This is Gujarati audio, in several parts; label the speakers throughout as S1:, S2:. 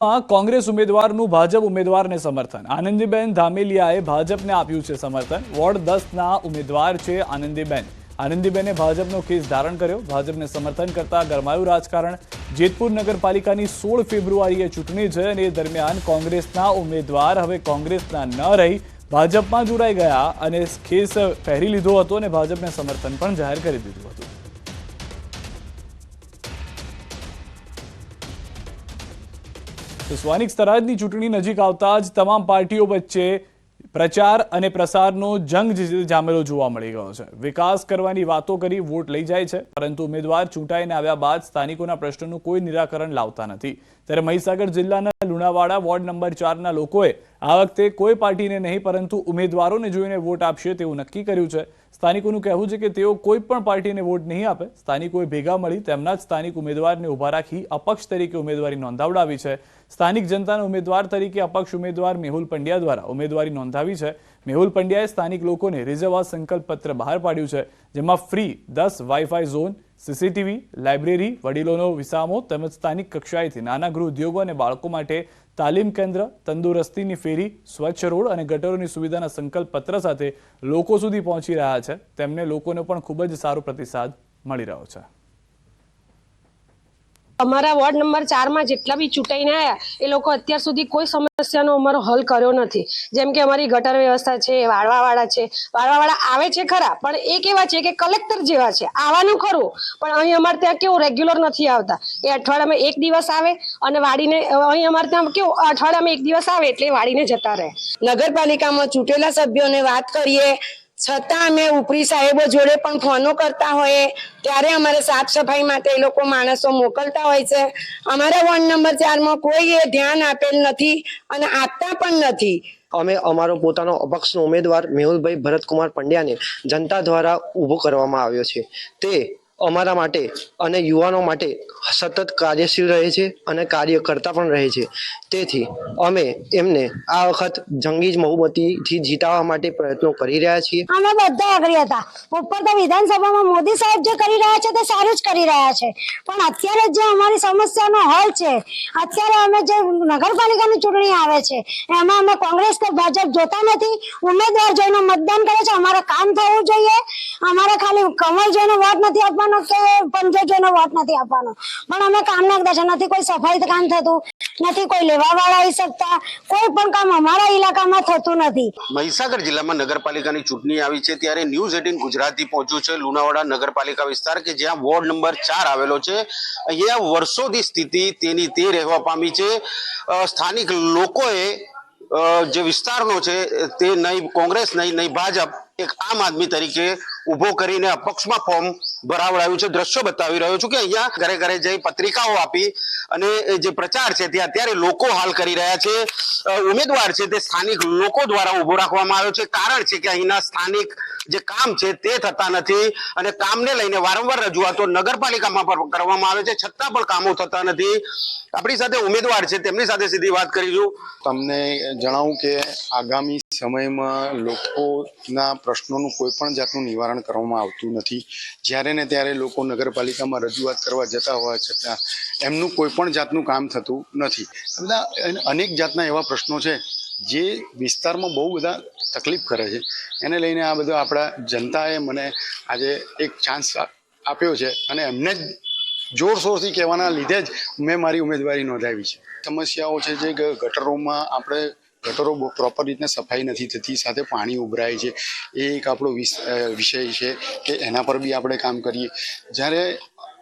S1: કોંગ્રેસ ઉમેદવારનું ભાજપ ઉમેદવારને સમર્થન। આનંદીબેન ધામેલિયાએ ભાજપને આપ્યું છે સમર્થન। વોર્ડ 10ના ઉમેદવાર છે આનંદીબેન। આનંદીબેને ભાજપનો કેસ ધારણ કર્યો। ભાજપને સમર્થન કરતા ગરમાયું રાજકારણ। જેતપુર નગરપાલિકાની 16 ફેબ્રુઆરીએ ચૂંટણી છે અને એ દરમિયાન કોંગ્રેસના ઉમેદવાર હવે કોંગ્રેસના ન રહી ભાજપમાં જોડાઈ ગયા અને કેસ પહેરી લીધો હતો અને ભાજપને સમર્થન પણ જાહેર કરી દીધું હતું। સ્થાનિક સ્વરાજની ચૂંટણી નજીક આવતા જ તમામ પાર્ટીઓ વચ્ચે પ્રચાર અને પ્રસારનો જંગ જામેલો જોવા મળી ગયો છે। વિકાસ કરવાની વાતો કરી વોટ લઈ જાય છે, પરંતુ ઉમેદવાર ચૂંટાઈને આવ્યા બાદ સ્થાનિકોના પ્રશ્નોનું કોઈ નિરાકરણ લાવતા નથી। ત્યારે મહીસાગર જિલ્લાના લુણાવાડા વોર્ડ નંબર 4ના લોકોએ આ વખતે કોઈ પાર્ટીને નહીં પરંતુ ઉમેદવારોને જોઈને વોટ આપશે તેવું નક્કી કર્યું છે। સ્થાનિકોનું કહેવું છે કે તેઓ કોઈ પણ પાર્ટીને વોટ નહીં આપે। સ્થાનિકોએ ભેગા મળી તેમના જ સ્થાનિક ઉમેદવારને ઊભા રાખી અપક્ષ તરીકે ઉમેદવારી નોંધાવડાવી છે। સ્થાનિક જનતાના ઉમેદવાર તરીકે અપક્ષ ઉમેદવાર મેહુલ પંડ્યા દ્વારા ઉમેદવારી નોંધાવી છે। મેહુલ પંડ્યાએ સ્થાનિક લોકોને રીઝવવા સંકલ્પ પત્ર બહાર પાડ્યું છે, જેમાં free 10 wifi zone, CCTV, library, વડીલોનો વિસામો તેમજ સ્થાનિક કક્ષાએથી નાના ગૃહ ઉદ્યોગો અને બાળકો માટે તાલીમ કેન્દ્ર, તંદુરસ્તીની ફેરી, સ્વચ્છ રોડ અને ગટરોની સુવિધાના સંકલ્પ પત્ર સાથે લોકો સુધી પહોંચી રહ્યા છે। તેમને લોકોને પણ ખૂબ જ સારો પ્રતિસાદ મળી રહ્યો છે।
S2: અમારા વોર્ડ નંબર 4 માં જેટલા બી ચૂંટાઈને આવ્યા એ લોકો અત્યાર સુધી કોઈ સમસ્યાનો અમારો હલ કર્યો નથી। જેમ કે અમારી ગટર વ્યવસ્થા છે, વાળવાવાળા આવે છે ખરા, પણ એ કેવા છે કે કલેક્ટર જેવા છે, આવવાનું ખરું પણ અહીં અમારે ત્યાં કેવું રેગ્યુલર નથી આવતા। એ અઠવાડિયામાં એક દિવસ આવે અને વાડીને અહીં અમારે ત્યાં કેવું અઠવાડિયામાં એક દિવસ આવે એટલે વાડીને જતા રહે।
S3: નગરપાલિકામાં ચૂંટેલા સભ્યોને વાત કરીએ છતાં અમે ઉપરી સાહેબો જોડે પણ ફોનો કરતા હોઈએ ત્યારે અમારે સાફ સફાઈ માટે એ લોકો માણસો મોકલતા હોય છે। અમારા વોર્ડ નંબર 4 માં કોઈ એ ધ્યાન આપેલ નથી અને આપતા પણ નથી।
S4: અમે અમારો પોતાનો અપક્ષનો ઉમેદવાર મેહુલભાઈ ભરતકુમાર પંડ્યાને જનતા દ્વારા ઊભો કરવામાં આવ્યો છે। તે અમારા માટે અને યુવાનો માટે સતત કાર્યશીલ રહે છે અને કાર્ય કરતા પણ રહે છે। તેથી અમે એમને આ વખત જંગી બહુમતીથી જીતાડવા માટે પ્રયત્નો કરી રહ્યા છીએ।
S5: અમે બધા એગ્રી હતા। ઉપર તો વિધાનસભામાં મોદી સાહેબ જે કરી રહ્યા છે તે સારું જ કરી રહ્યા છે, પણ અત્યારે જે અમારી સમસ્યાનો હલ છે, અત્યારે અમે જે નગરપાલિકાની ચૂંટણી આવે છે એમાં અમે કોંગ્રેસ કે ભાજપ જોતા નથી। ઉમેદવાર જોઈને મતદાન કરે છે। અમારે કામ થવું જોઈએ। અમારે ખાલી કમળ જોઈને વોટ નથી આપવાનો કે પંજો જોઈને વોટ નથી આપવાનો, પણ અમે કામ નાખતા છે। નથી કોઈ સફાઈ કામ થતું, નથી કોઈ લેવાવાળા આવી શકતા, કોઈ પણ કામ અમારા ઇલાકામાં થતું નથી।
S6: મહીસાગર જિલ્લામાં નગરપાલિકાની ચૂંટણી આવી છે ત્યારે ન્યૂઝ 18 ગુજરાતી પહોંચ્યું છે લુણાવાડા નગરપાલિકા વિસ્તાર કે જ્યાં વોર્ડ નંબર 4 આવેલો છે। અહીંયા વર્ષોથી સ્થિતિ તેની તે રહેવા પામી છે। સ્થાનિક લોકોએ જે વિસ્તારનો છે તે નહીં કોંગ્રેસ નહીં ભાજપ એક આમ આદમી તરીકે ઉભો કરીને અપક્ષમાં ફોર્મ ભરાવડાવ્યું છે। દ્રશ્યો બતાવી રહ્યો છું કે અહીંયા ઘરે ઘરે જઈ પત્રિકાઓ આપી અને જે પ્રચાર છે તે અત્યારે લોકો હાલ કરી રહ્યા છે। ઉમેદવાર છે તે સ્થાનિક લોકો દ્વારા ઉભો રાખવામાં આવ્યો છે। કારણ છે કે અહીંના સ્થાનિક જે કામ છે તે થતા નથી અને કામને લઈને વારંવાર રજૂઆતો નગરપાલિકામાં પણ કરવામાં આવે છે, છતાં પણ કામો થતા નથી। આપણી સાથે ઉમેદવાર છે, તેમની સાથે સીધી વાત કરીશું।
S7: તમને જણાવું કે આગામી સમયમાં લોકોના પ્રશ્નોનું કોઈ પણ જાતનું નિવારણ કરવામાં આવતું નથી। જ્યારે ને ત્યારે લોકો નગરપાલિકામાં રજૂઆત કરવા જતા હોવા છતાં એમનું કોઈ પણ જાતનું કામ થતું નથી। બધા અનેક જાતના એવા પ્રશ્નો છે જે વિસ્તારમાં બહુ બધા તકલીફ કરે છે। એને લઈને આ બધું આપણા જનતાએ મને આજે એક ચાન્સ આપ્યો છે અને એમને જ જોરશોરથી કહેવાના લીધે જ મેં મારી ઉમેદવારી નોંધાવી છે। સમસ્યાઓ છે જે ગટરોમાં આપણે ગટરો પ્રોપર રીતે સફાઈ નથી થતી, સાથે પાણી ઉભરાય છે, એ એક આપણો વિષય છે કે એના પર બી આપણે કામ કરીએ। જ્યારે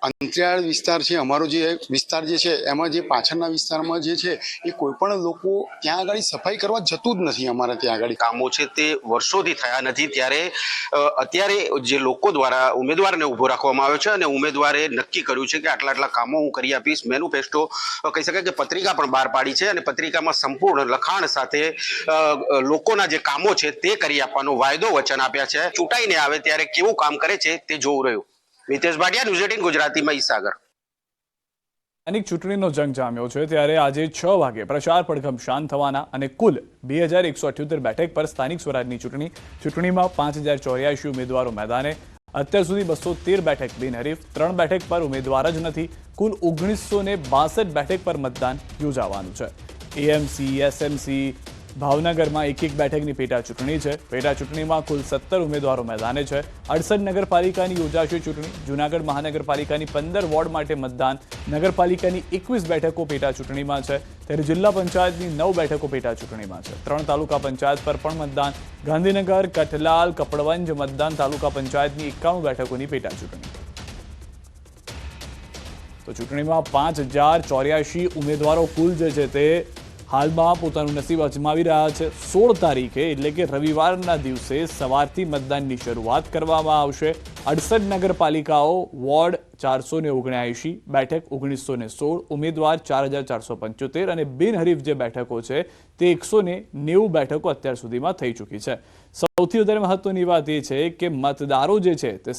S7: અંતરિયાળ વિસ્તાર છે અમારો જે વિસ્તાર જે છે એમાં જે પાછળના વિસ્તારમાં જે છે એ કોઈ પણ લોકો ત્યાં આગળ સફાઈ કરવા જતું જ નથી। અમારે ત્યાં આગળ
S6: કામો છે તે વર્ષોથી થયા નથી ત્યારે અત્યારે જે લોકો દ્વારા ઉમેદવારને ઉભો રાખવામાં આવ્યો છે અને ઉમેદવારે નક્કી કર્યું છે કે આટલા આટલા કામો હું કરી આપીશ। મેનિફેસ્ટો કહી શકાય કે પત્રિકા પણ બહાર પાડી છે અને પત્રિકામાં સંપૂર્ણ લખાણ સાથે લોકોના જે કામો છે તે કરી આપવાનો વાયદો વચન આપ્યા છે। ચૂંટાઈને આવે ત્યારે કેવું કામ કરે છે તે જોવું રહ્યું। મિતેશ ભાટિયા, ન્યૂઝ 18 ગુજરાતી, મહીસાગર।
S1: સ્થાનિક ચૂંટણીનો જંગ જામ્યો છે ત્યારે આજે 6 વાગે પ્રચાર પડઘમ શાંત થવાના અને કુલ 2178 બેઠક પર સ્થાનિક સ્વરાજની ચૂંટણીમાં 5084 ઉમેદવારો મેદાને। અત્યાર સુધી 213 બેઠક બિનહરીફ, 3 બેઠક પર ઉમેદવાર જ નથી. કુલ 1962 બેઠક પર મતદાન યોજાવાનું છે. એએમસી, એસએમસી, ભાવનગરમાં એક બેઠકની પેટા ચૂંટણી છે. પેટા ચૂંટણીમાં કુલ 17 ઉમેદવારો મેદાને છે. 68 નગરપાલિકાની યોજાશે ચૂંટણી. જૂનાગઢ મહાનગરપાલિકાની 15 વોર્ડ માટે મતદાન. નગરપાલિકાની 21 બેઠકો પેટા ચૂંટણીમાં છે. ત્યારે જિલ્લા પંચાયતની 9 બેઠકો પેટા ચૂંટણીમાં છે. 3 તાલુકા પંચાયત પર પણ મતદાન. ગાંધીનગર, કઠલાલ, કપડવંજ મતદાન તાલુકા પંચાયતની 51 બેઠકોની પેટા ચૂંટણી. તો ચૂંટણીમાં 5084 ઉમેદવારો કુલ જે છે તે હાલમાં પોતાનું નસીબ અજમાવી રહ્યા છે. 16 તારીખે એટલે કે રવિવારના દિવસે સવારથી મતદાનની શરૂઆત કરવામાં આવશે. 68 નગરપાલિકાઓ, વોર્ડ 479, બેઠક 1916, ઉમેદવાર 4475 અને બિનહરીફ જે બેઠકો છે તે 190 બેઠકો અત્યાર સુધીમાં થઈ ચૂકી છે. સૌથી વધારે મહત્વની વાત એ છે કે મતદારો જે છે તે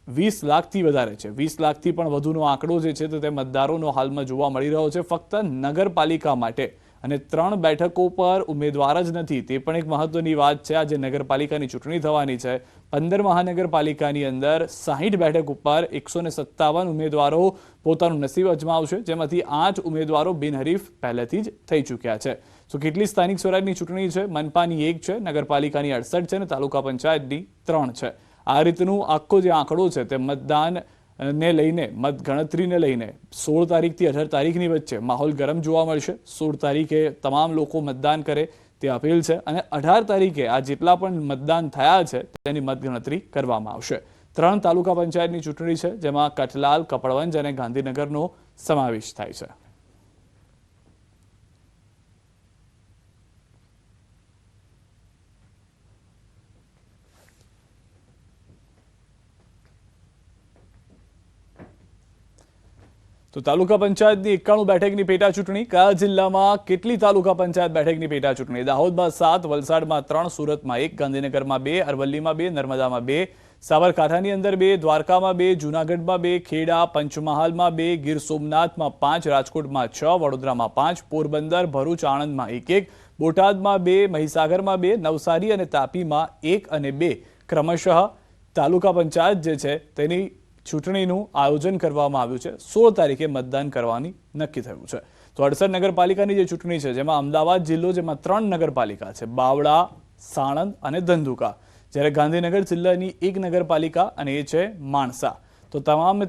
S1: 20 લાખથી વધારે છે. 20 લાખથી પણ વધુનો આંકડો જે છે તે મતદારોનો હાલમાં જોવા મળી રહ્યો છે. ફક્ત નગરપાલિકા માટે અને 3 બેઠકો પર ઉમેદવાર જ નથી, તે પણ એક મહત્વની વાત છે. આજે નગરપાલિકાની ચૂંટણી થવાની છે. 15 મહાનગરપાલિકાની અંદર 60 બેઠક ઉપર 157 ઉમેદવારો પોતાનું નસીબ અજમાવશે, જેમાંથી 8 ઉમેદવારો બિનહરીફ પહેલેથી જ થઈ ચૂક્યા છે. તો કેટલી સ્થાનિક સ્વરાજની ચૂંટણી છે? મનપાની 1 છે, નગરપાલિકાની 68 છે અને તાલુકા પંચાયતની 3 છે. આ રીતનું આખો જે આંકડો છે તે મતદાનને લઈને, મતગણતરીને લઈને 16 તારીખથી 18 તારીખની વચ્ચે માહોલ ગરમ જોવા મળશે. 16 તારીખે તમામ લોકો મતદાન કરે તે અપીલ છે અને 18 તારીખે આ જેટલા પણ મતદાન થયા છે તેની મતગણતરી કરવામાં આવશે. 3 તાલુકા પંચાયતની ચૂંટણી છે, જેમાં કઠલાલ, કપડવંજ અને ગાંધીનગરનો સમાવેશ થાય છે. તો તાલુકા પંચાયતની 91 બેઠકની પેટા ચૂંટણી. કયા જિલ્લામાં કેટલી તાલુકા પંચાયત બેઠકની પેટા ચૂંટણી? દાહોદમાં 7, વલસાડમાં 3, સુરતમાં 1, ગાંધીનગરમાં 2, અરવલ્લીમાં 2, નર્મદામાં 2, સાબરકાંઠાની અંદર 2, દ્વારકામાં 2, જૂનાગઢમાં 2, ખેડા, પંચમહાલમાં 2, ગીર સોમનાથમાં 5, રાજકોટમાં 6, વડોદરામાં 5, પોરબંદર, ભરૂચ, આણંદમાં 1, બોટાદમાં 2, મહીસાગરમાં 2, નવસારી અને તાપીમાં 1 અને 2 ક્રમશઃ તાલુકા પંચાયત જે છે તેની ચૂંટણીનું આયોજન કરવામાં આવ્યું છે. 16 તારીખે મતદાન કરવાની નક્કી થયું છે. તો 68 નગરપાલિકાની જે ચૂંટણી છે, જેમાં અમદાવાદ જિલ્લો, જેમાં 3 નગરપાલિકા છે, બાવળા, સાણંદ અને ધંધુકા. જ્યારે ગાંધીનગર જિલ્લાની 1 નગરપાલિકા અને એ છે માણસા. તો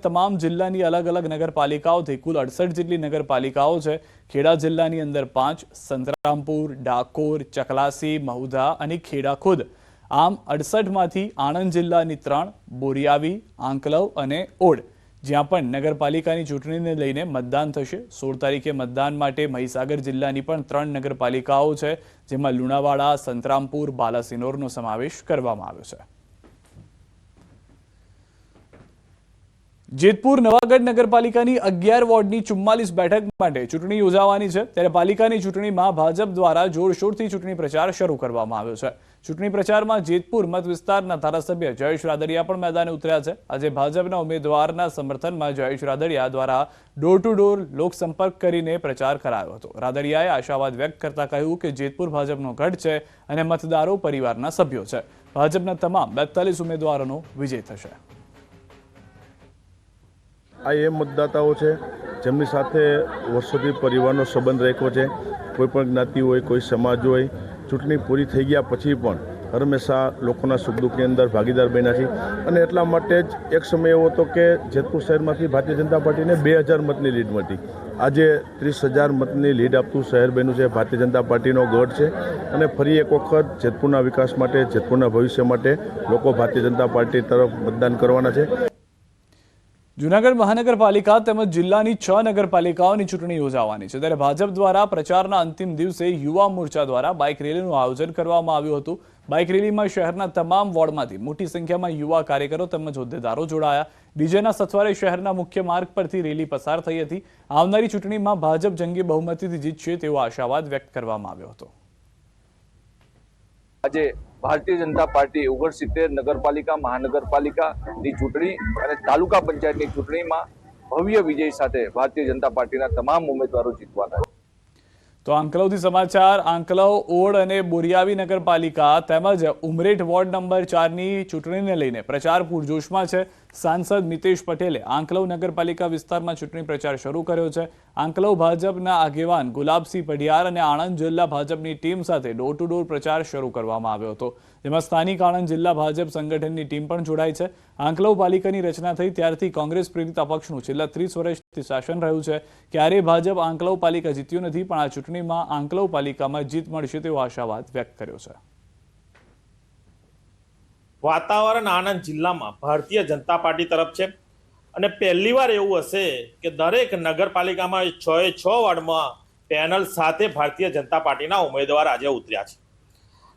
S1: તમામ જિલ્લાની અલગ અલગ નગરપાલિકાઓથી કુલ 68 જેટલી નગરપાલિકાઓ છે. ખેડા જિલ્લાની અંદર 5, સંતરામપુર, ડાકોર, ચકલાસી, મહુધા અને ખેડા ખુદ. આમ 68માંથી આણંદ જિલ્લાની 3, બોરિયાવી, આંકલવ અને ઓડ, જ્યાં પણ નગરપાલિકાની ચૂંટણીને લઈને મતદાન થશે. 16 તારીખે મતદાન માટે મહીસાગર જિલ્લાની પણ 3 નગરપાલિકાઓ છે, જેમાં લુણાવાડા, સંતરામપુર, બાલાસિનોરનો સમાવેશ કરવામાં આવ્યો છે. જેતપુર નવાગઢ નગરપાલિકાની 11 વોર્ડની 44 બેઠક માટે ચૂંટણી યોજાવાની છે. ત્યારે પાલિકાની ચૂંટણીમાં ભાજપ દ્વારા જોરશોરથી ચૂંટણી પ્રચાર શરૂ કરવામાં આવ્યો છે. ચૂંટણી પ્રચારમાં જેતપુર મત વિસ્તારના ધારાસભ્ય જયેશ રાદડિયા પણ મેદાને ઉતર્યા છે. આજે ભાજપના ઉમેદવારના સમર્થનમાં જયેશ રાદડિયા દ્વારા ડોર ટુ ડોર લોકસંપર્ક કરીને પ્રચાર કરાયો હતો. રાદડિયાએ આશાવાદ વ્યક્ત કરતા કહ્યું કે જેતપુર ભાજપનો ગઢ છે અને મતદારો પરિવારના સભ્યો છે. ભાજપના તમામ 42 ઉમેદવારોનો વિજય થશે.
S8: આ એ મતદાતાઓ છે જેમની સાથે વર્ષોથી પરિવારનો સંબંધ રાખ્યો છે. કોઈ પણ જ્ઞાતિ હોય, કોઈ સમાજ હોય, ચૂંટણી પૂરી થઈ ગયા પછી પણ હંમેશા લોકોના સુખ દુઃખની અંદર ભાગીદાર બન્યા છે. અને એટલા માટે જ એક સમય એવો હતો કે જેતપુર શહેરમાંથી ભારતીય જનતા પાર્ટીને 2000 મતની લીડ મળતી. આજે 30,000 મતની લીડ આપતું શહેર બન્યું છે. ભારતીય જનતા પાર્ટીનો ગઢ છે અને ફરી એક વખત જેતપુરના વિકાસ માટે, જેતપુરના ભવિષ્ય માટે લોકો ભારતીય જનતા પાર્ટી તરફ મતદાન કરવાના છે.
S1: જૂનાગઢ મહાનગરપાલિકા તેમજ જિલ્લાની 6 નગરપાલિકાઓની ચૂંટણી યોજાવાની છે. ત્યારે ભાજપ દ્વારા પ્રચારના અંતિમ દિવસે યુવા મોરચા દ્વારા બાઇક રેલીનું આયોજન કરવામાં આવ્યું હતું. બાઇક રેલીમાં શહેરના તમામ વોર્ડમાંથી મોટી સંખ્યામાં યુવા કાર્યકરો તેમજ હોદ્દેદારો જોડાયા. ડીજેના સથવારે શહેરના મુખ્ય માર્ગ પરથી રેલી પસાર થઈ હતી. આવનારી ચૂંટણીમાં ભાજપ જંગી બહુમતીથી જીતશે તેવો આશાવાદ વ્યક્ત કરવામાં આવ્યો હતો.
S9: આજે ભારતીય જનતા પાર્ટી 69 નગરપાલિકા, મહાનગરપાલિકાની ચૂંટણી અને તાલુકા પંચાયતની ચૂંટણીમાં ભવ્ય વિજય સાથે ભારતીય જનતા પાર્ટીના તમામ ઉમેદવારો જીતવાના.
S1: તો આંકલવથી સમાચાર. આંકલવ, ઓડ અને બોરિયાવી નગરપાલિકા તેમજ ઉમરેઠ વોર્ડ નંબર 4ની ચૂંટણીને લઈને પ્રચાર પૂરજોશમાં છે. સાંસદ મિતેશ પટેલે આંકલવ નગરપાલિકા વિસ્તારમાં ચૂંટણી પ્રચાર શરૂ કર્યો છે. આંકલવ ભાજપના આગેવાન ગુલાબસિંહ પઢિયાર અને આણંદ જિલ્લા ભાજપની ટીમ સાથે ડોર ટુ ડોર પ્રચાર શરૂ કરવામાં આવ્યો હતો, જેમાં સ્થાનિક આણંદ જિલ્લા ભાજપ સંગઠનની ટીમ પણ જોડાઈ છે. આંકલવ પાલિકાની રચના થઈ ત્યારથી કોંગ્રેસ પ્રેરિત અપક્ષનું છેલ્લા 30 વર્ષથી શાસન રહ્યું છે. ક્યારેય ભાજપ આંકલવ પાલિકા જીત્યું નથી, પણ આ ચૂંટણીમાં આંકલવ પાલિકામાં જીત મળશે તેવો આશાવાદ વ્યક્ત કર્યો છે.
S10: વાતાવરણ આણંદ જિલ્લામાં ભારતીય જનતા પાર્ટી તરફ છે અને પહેલીવાર એવું હશે કે દરેક નગરપાલિકામાં 6 વોર્ડમાં પેનલ સાથે ભારતીય જનતા પાર્ટીના ઉમેદવાર આજે ઉતર્યા છે.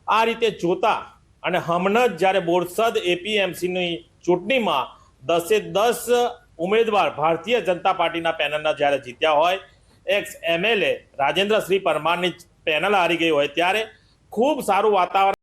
S10: આ રીતે જોતા અને હમણાં જ જ્યારે બોરસદ એપીએમસીની ચૂંટણીમાં 10 ઉમેદવાર ભારતીય જનતા પાર્ટીના પેનલના જ્યારે જીત્યા હોય, એક્સ MLA રાજેન્દ્રસિંહ પરમારની પેનલ હારી ગઈ હોય, ત્યારે ખૂબ સારું વાતાવરણ